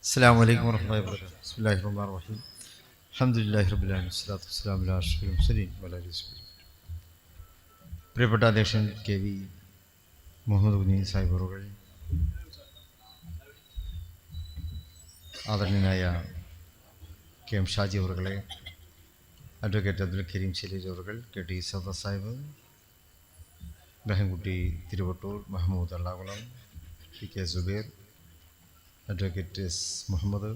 അസ്സലാമു അലൈക്കും വറഹ്മത്തുള്ളാഹി വബറകാതുഹു. ബിസ്മില്ലാഹിർ റഹ്മാനിർ റഹീം. അൽഹംദുലില്ലാഹി റബ്ബിൽ ആലമീൻ. വസ്സലാത്തു വസ്സലാമു അലാ അഷ്റഫിൽ മുർസലീൻ വഅലാ ആലിഹി വസഹ്ബിഹി. പ്രിയപ്പെട്ട അധ്യക്ഷൻ കെ.വി. മുഹമ്മദ് കുഞ്ഞി സാഹിബ് അവറുകൾ, ആദരണീയനായ കെ.എം. ഷാജി അവറുകളെ, അഡ്വക്കേറ്റ് അബ്ദുൽ കരീം ശൈലജ് അവറുകൾ, K T. Sada Sahib, Ibrahimkutty Thiruvattoor, Mahmood Allakulam, P K. Zubair, advocate S Muhammad,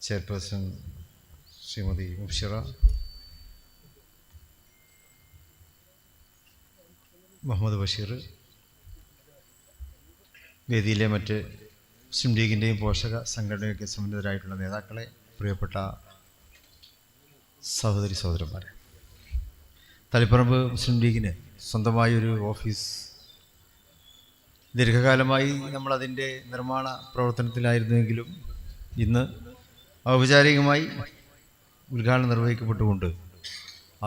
chairperson Shrimati Mubshira, Muhammad Basheer, വേദിയിലെ മറ്റ് മുസ്ലിം ലീഗിൻ്റെയും പോഷക സംഘടനയൊക്കെ സംബന്ധിതരായിട്ടുള്ള നേതാക്കളെ, പ്രിയപ്പെട്ട സഹോദരി സഹോദരന്മാരെ, തളിപ്പറമ്പ് മുസ്ലിം ലീഗിന് സ്വന്തമായൊരു ഓഫീസ് ദീർഘകാലമായി നമ്മളതിൻ്റെ നിർമ്മാണ പ്രവർത്തനത്തിലായിരുന്നുവെങ്കിലും ഇന്ന് ഔപചാരികമായി ഉദ്ഘാടനം നിർവഹിക്കപ്പെട്ടുകൊണ്ട്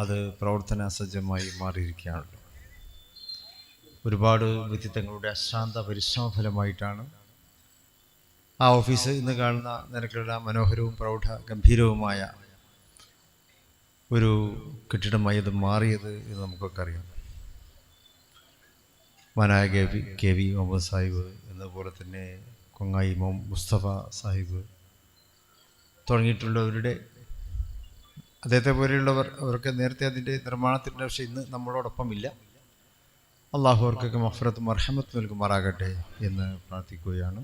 അത് പ്രവർത്തന സജ്ജമായി മാറിയിരിക്കുകയാണല്ലോ. ഒരുപാട് വ്യക്തിത്വങ്ങളുടെ അശ്രാന്ത പരിശ്രമ ഫലമായിട്ടാണ് ആ ഓഫീസ് ഇന്ന് കാണുന്ന നിരക്കുള്ള മനോഹരവും പ്രൗഢ ഗംഭീരവുമായ ഒരു കെട്ടിടമായി അത് മാറിയത് എന്ന് നമുക്കൊക്കെ അറിയാം. മാനായ കെ.വി. മുഹമ്മദ് സാഹിബ്, എന്നതുപോലെ തന്നെ കൊങ്ങായി മുസ്തഫ സാഹിബ് തുടങ്ങിയിട്ടുള്ളവരുടെ, അദ്ദേഹത്തെ പോലെയുള്ളവർ, അവർക്ക് നേരത്തെ അതിൻ്റെ നിർമ്മാണത്തിൻ്റെ, പക്ഷേ ഇന്ന് നമ്മളോടൊപ്പം ഇല്ല. അള്ളാഹു അവർക്കൊക്കെ മഗ്ഫിറത്തും മർഹമത്തും നൽകുമാറാകട്ടെ എന്ന് പ്രാർത്ഥിക്കുകയാണ്.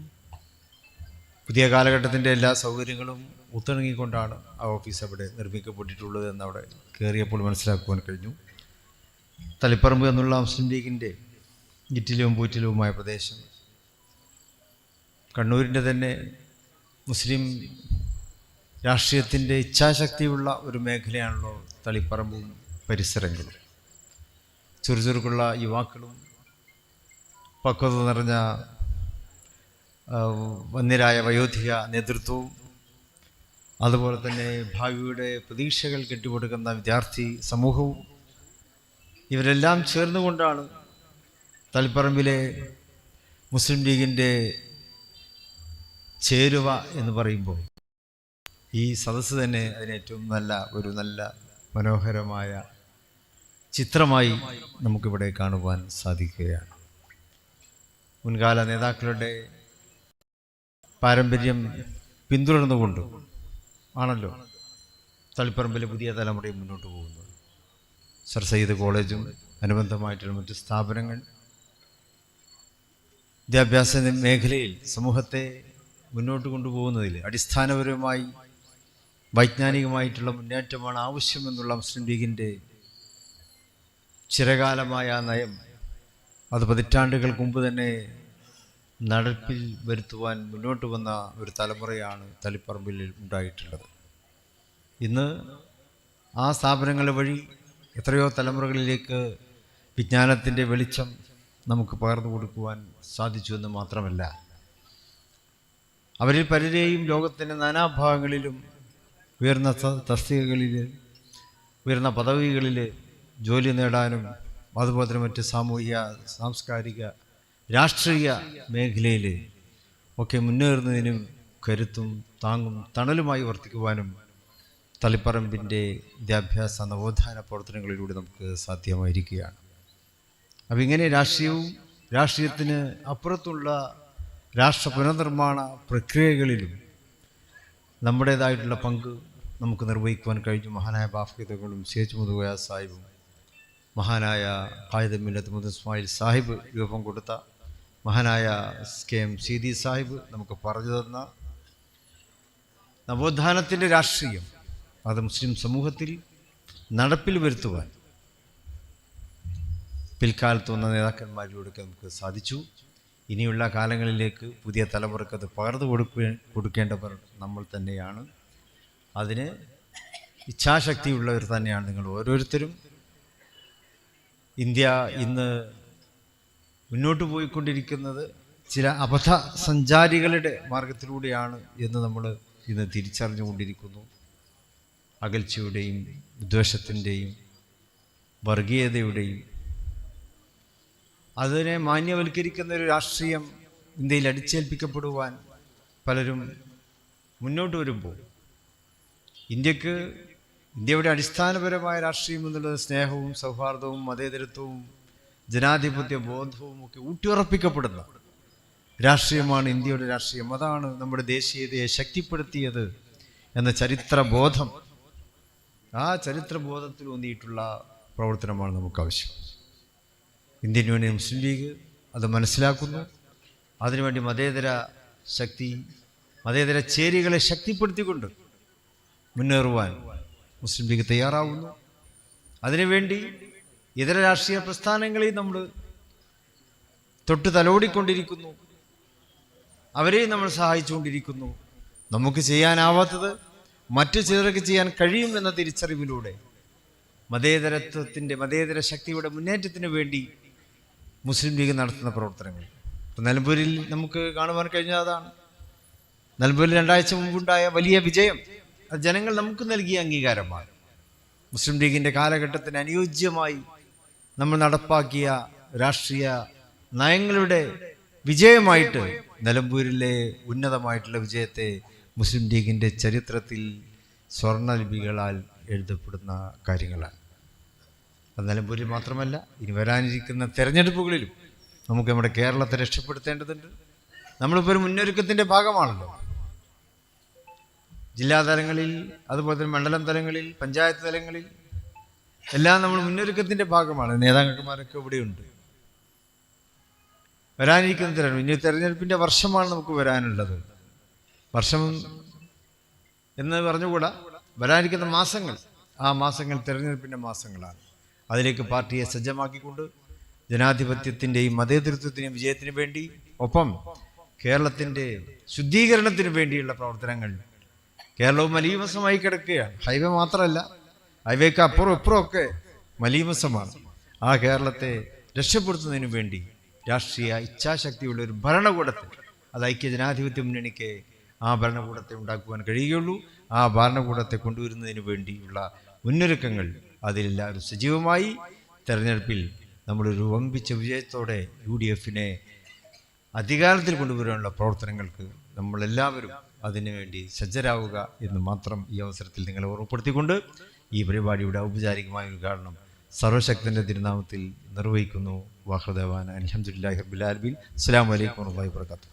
പുതിയ കാലഘട്ടത്തിൻ്റെ എല്ലാ സൗകര്യങ്ങളും ഒത്തിണങ്ങിക്കൊണ്ടാണ് ആ ഓഫീസ് അവിടെ നിർമ്മിക്കപ്പെട്ടിട്ടുള്ളത് എന്ന് അവിടെ കയറിയപ്പോൾ മനസ്സിലാക്കുവാൻ കഴിഞ്ഞു. തളിപ്പറമ്പ് എന്നുള്ള മുസ്ലിം ലീഗിൻ്റെ ഇറ്റിലവും പൂറ്റിലവുമായ പ്രദേശം, കണ്ണൂരിൻ്റെ തന്നെ മുസ്ലിം രാഷ്ട്രീയത്തിൻ്റെ ഇച്ഛാശക്തിയുള്ള ഒരു മേഖലയാണല്ലോ തളിപ്പറമ്പും പരിസരങ്ങളും. ചുറുചുറുക്കുള്ള യുവാക്കളും പക്വത നിറഞ്ഞ വന്യരായ വയോധിക നേതൃത്വവും, അതുപോലെ തന്നെ ഭാവിയുടെ പ്രതീക്ഷകൾ കെട്ടിക്കൊടുക്കുന്ന വിദ്യാർത്ഥി സമൂഹവും, ഇവരെല്ലാം ചേർന്നുകൊണ്ടാണ് തളിപ്പറമ്പിലെ മുസ്ലിം ലീഗിൻ്റെ ചേരുവ എന്ന് പറയുമ്പോൾ ഈ സദസ്സ് തന്നെ അതിനേറ്റവും നല്ല മനോഹരമായ ചിത്രമായി നമുക്കിവിടെ കാണുവാൻ സാധിക്കുകയാണ്. മുൻകാല നേതാക്കളുടെ പാരമ്പര്യം പിന്തുടർന്നുകൊണ്ട് ആണല്ലോ തളിപ്പറമ്പിലെ പുതിയ തലമുറയും മുന്നോട്ട് പോകുന്നത്. സർ സയ്യിദ് കോളേജും അനുബന്ധമായിട്ടുള്ള മറ്റ് സ്ഥാപനങ്ങൾ വിദ്യാഭ്യാസ മേഖലയിൽ സമൂഹത്തെ മുന്നോട്ട് കൊണ്ടുപോകുന്നതിൽ അടിസ്ഥാനപരമായി വൈജ്ഞാനികമായിട്ടുള്ള മുന്നേറ്റമാണ് ആവശ്യമെന്നുള്ള മുസ്ലിം ലീഗിൻ്റെ ചിരകാലമായ നയം, അത് പതിറ്റാണ്ടുകൾക്ക് മുമ്പ് തന്നെ നടപ്പിൽ വരുത്തുവാൻ മുന്നോട്ട് വന്ന ഒരു തലമുറയാണ് തളിപ്പറമ്പിൽ ഉണ്ടായിട്ടുള്ളത്. ഇന്ന് ആ സ്ഥാപനങ്ങൾ വഴി എത്രയോ തലമുറകളിലേക്ക് വിജ്ഞാനത്തിൻ്റെ വെളിച്ചം നമുക്ക് പകർന്നു കൊടുക്കുവാൻ സാധിച്ചു എന്ന് മാത്രമല്ല, അവരിൽ പലരെയും ലോകത്തിൻ്റെ നാനാഭാഗങ്ങളിലും ഉയർന്ന തസ്തികകളിൽ, ഉയർന്ന പദവികളിൽ ജോലി നേടാനും, അതുപോലെ തന്നെ മറ്റ് സാമൂഹിക, സാംസ്കാരിക, രാഷ്ട്രീയ മേഖലയിൽ ഒക്കെ മുന്നേറുന്നതിനും കരുത്തും താങ്ങും തണലുമായി വർത്തിക്കുവാനും തളിപ്പറമ്പിൻ്റെ വിദ്യാഭ്യാസ നവോത്ഥാന പ്രവർത്തനങ്ങളിലൂടെ നമുക്ക് സാധ്യമായിരിക്കുകയാണ്. അപ്പം ഇങ്ങനെ രാഷ്ട്രീയത്തിന് അപ്പുറത്തുള്ള രാഷ്ട്ര പുനർനിർമ്മാണ പ്രക്രിയകളിലും നമ്മുടേതായിട്ടുള്ള പങ്ക് നമുക്ക് നിർവഹിക്കുവാൻ കഴിഞ്ഞു. മഹാനായ ബാഫിദകളും സേജ് മുതുകോയ സാഹിബും, മഹാനായ ഖായിദ് മില്ലത്ത് മുഹമ്മദ് ഇസ്മായിൽ സാഹിബ് രൂപം കൊടുത്ത മഹാനായ കെ.എം. സീതി സാഹിബ് നമുക്ക് പറഞ്ഞു തന്ന നവോത്ഥാനത്തിൻ്റെ രാഷ്ട്രീയം, അത് മുസ്ലിം സമൂഹത്തിൽ നടപ്പിൽ വരുത്തുവാൻ പിൽക്കാലത്ത് വന്ന നേതാക്കന്മാരിലൂടെയൊക്കെ നമുക്ക് സാധിച്ചു. ഇനിയുള്ള കാലങ്ങളിലേക്ക് പുതിയ തലമുറക്ക് അത് പകർന്നു കൊടുക്കേണ്ടവർ നമ്മൾ തന്നെയാണ്. അതിന് ഇച്ഛാശക്തിയുള്ളവർ തന്നെയാണ് നിങ്ങൾ ഓരോരുത്തരും. ഇന്ത്യ ഇന്ന് മുന്നോട്ട് പോയിക്കൊണ്ടിരിക്കുന്നത് ചില അബദ്ധ സഞ്ചാരികളുടെ മാർഗത്തിലൂടെയാണ് എന്ന് നമ്മൾ ഇന്ന് തിരിച്ചറിഞ്ഞുകൊണ്ടിരിക്കുന്നു. അകൽച്ചയുടെയും വിദ്വേഷത്തിൻ്റെയും വർഗീയതയുടെയും, അതിനെ മാന്യവൽക്കരിക്കുന്ന ഒരു രാഷ്ട്രീയം ഇന്ത്യയിൽ അടിച്ചേൽപ്പിക്കപ്പെടുവാൻ പലരും മുന്നോട്ട് വരുമ്പോൾ ഇന്ത്യയുടെ അടിസ്ഥാനപരമായ രാഷ്ട്രീയം എന്നുള്ളത് സ്നേഹവും സൗഹാർദ്ദവും മതേതരത്വവും ജനാധിപത്യ ബോധവും ഒക്കെ ഊട്ടിയുറപ്പിക്കപ്പെടുന്ന രാഷ്ട്രീയമാണ് ഇന്ത്യയുടെ രാഷ്ട്രീയം. അതാണ് നമ്മുടെ ദേശീയതയെ ശക്തിപ്പെടുത്തിയത് എന്ന ചരിത്രബോധം, ആ ചരിത്രബോധത്തിൽ ഊന്നിയിട്ടുള്ള പ്രവർത്തനമാണ് നമുക്ക് ആവശ്യം. ഇന്ത്യൻ യൂണിയൻ മുസ്ലിം ലീഗ് അത് മനസ്സിലാക്കുന്നു. അതിനുവേണ്ടി മതേതര ചേരികളെ ശക്തിപ്പെടുത്തിക്കൊണ്ട് മുന്നേറുവാൻ മുസ്ലിം ലീഗ് തയ്യാറാവുന്നു. അതിനുവേണ്ടി ഇതര രാഷ്ട്രീയ പ്രസ്ഥാനങ്ങളെയും നമ്മൾ തൊട്ട് തലോടിക്കൊണ്ടിരിക്കുന്നു, അവരെയും നമ്മൾ സഹായിച്ചുകൊണ്ടിരിക്കുന്നു. നമുക്ക് ചെയ്യാനാവാത്തത് മറ്റു ചിലർക്ക് ചെയ്യാൻ കഴിയും എന്ന തിരിച്ചറിവിലൂടെ മതേതര ശക്തിയുടെ മുന്നേറ്റത്തിന് വേണ്ടി മുസ്ലിം ലീഗ് നടത്തുന്ന പ്രവർത്തനങ്ങൾ. നിലമ്പൂരിൽ നമുക്ക് കാണുവാൻ കഴിഞ്ഞ അതാണ്. നിലമ്പൂരിൽ 2 ആഴ്ച മുമ്പുണ്ടായ വലിയ വിജയം അത് ജനങ്ങൾ നമുക്ക് നൽകിയ അംഗീകാരമാണ്. മുസ്ലിം ലീഗിൻ്റെ കാലഘട്ടത്തിന് അനുയോജ്യമായി നമ്മൾ നടപ്പാക്കിയ രാഷ്ട്രീയ നയങ്ങളുടെ വിജയമായിട്ട് നിലമ്പൂരിലെ ഉന്നതമായിട്ടുള്ള വിജയത്തെ മുസ്ലിം ലീഗിൻ്റെ ചരിത്രത്തിൽ സ്വർണ്ണലിപികളാൽ എഴുതപ്പെടുന്ന കാര്യങ്ങളാണ്. അത് നിലമ്പൂരിൽ മാത്രമല്ല, ഇനി വരാനിരിക്കുന്ന തെരഞ്ഞെടുപ്പുകളിലും നമുക്ക് നമ്മുടെ കേരളത്തെ രക്ഷപ്പെടുത്തേണ്ടതുണ്ട്. നമ്മളിപ്പോൾ ഒരു മുന്നൊരുക്കത്തിൻ്റെ ഭാഗമാണല്ലോ. ജില്ലാതലങ്ങളിൽ, അതുപോലെ തന്നെ മണ്ഡലം തലങ്ങളിൽ, പഞ്ചായത്ത് തലങ്ങളിൽ എല്ലാം നമ്മൾ മുന്നൊരുക്കത്തിൻ്റെ ഭാഗമാണ്. നേതാക്കന്മാരൊക്കെ ഇവിടെയുണ്ട്. വരാനിരിക്കുന്ന ഇനി തെരഞ്ഞെടുപ്പിൻ്റെ വർഷമാണ് നമുക്ക് വരാനുള്ളത്. വർഷം എന്ന് പറഞ്ഞുകൂടാ, വരാനിരിക്കുന്ന മാസങ്ങൾ, ആ മാസങ്ങൾ തെരഞ്ഞെടുപ്പിൻ്റെ മാസങ്ങളാണ്. അതിലേക്ക് പാർട്ടിയെ സജ്ജമാക്കിക്കൊണ്ട് ജനാധിപത്യത്തിൻ്റെയും മതേതരത്വത്തിൻ്റെയും വിജയത്തിന് വേണ്ടി, ഒപ്പം കേരളത്തിൻ്റെ ശുദ്ധീകരണത്തിന് വേണ്ടിയുള്ള പ്രവർത്തനങ്ങൾ. കേരളവും മലീമസമായി കിടക്കുകയാണ്. ഹൈവേ മാത്രമല്ല, ഹൈവേക്ക് അപ്പുറം ഇപ്പുറമൊക്കെ മലീമസമാണ്. ആ കേരളത്തെ രക്ഷപ്പെടുത്തുന്നതിന് വേണ്ടി രാഷ്ട്രീയ ഇച്ഛാശക്തിയുള്ള ഒരു ഭരണകൂടത്തെ, അത് ഐക്യ ജനാധിപത്യ മുന്നണിക്ക് ആ ഭരണകൂടത്തെ ഉണ്ടാക്കുവാൻ കഴിയുകയുള്ളൂ. ആ ഭരണകൂടത്തെ കൊണ്ടുവരുന്നതിന് വേണ്ടിയുള്ള മുന്നൊരുക്കങ്ങൾ അതിലെല്ലാവരും സജീവമായി. തെരഞ്ഞെടുപ്പിൽ നമ്മളൊരു വമ്പിച്ച വിജയത്തോടെ UDF-നെ അധികാരത്തിൽ കൊണ്ടുവരാനുള്ള പ്രവർത്തനങ്ങൾക്ക് നമ്മളെല്ലാവരും അതിനുവേണ്ടി സജ്ജരാവുക എന്ന് മാത്രം ഈ അവസരത്തിൽ നിങ്ങളെ ഓർമ്മപ്പെടുത്തിക്കൊണ്ട് ഈ പരിപാടിയുടെ ഔപചാരികമായ ഉദ്ഘാടനം സർവശക്തൻ്റെ തിരുനാമത്തിൽ നിർവഹിക്കുന്നു. വാഹൃദവാന അൽഹംദുലില്ലാഹി റബ്ബിൽ ആലമീൻ. അസ്സലാമു അലൈക്കും വറഹ്മത്തുള്ളാഹി വബറകാതുഹു.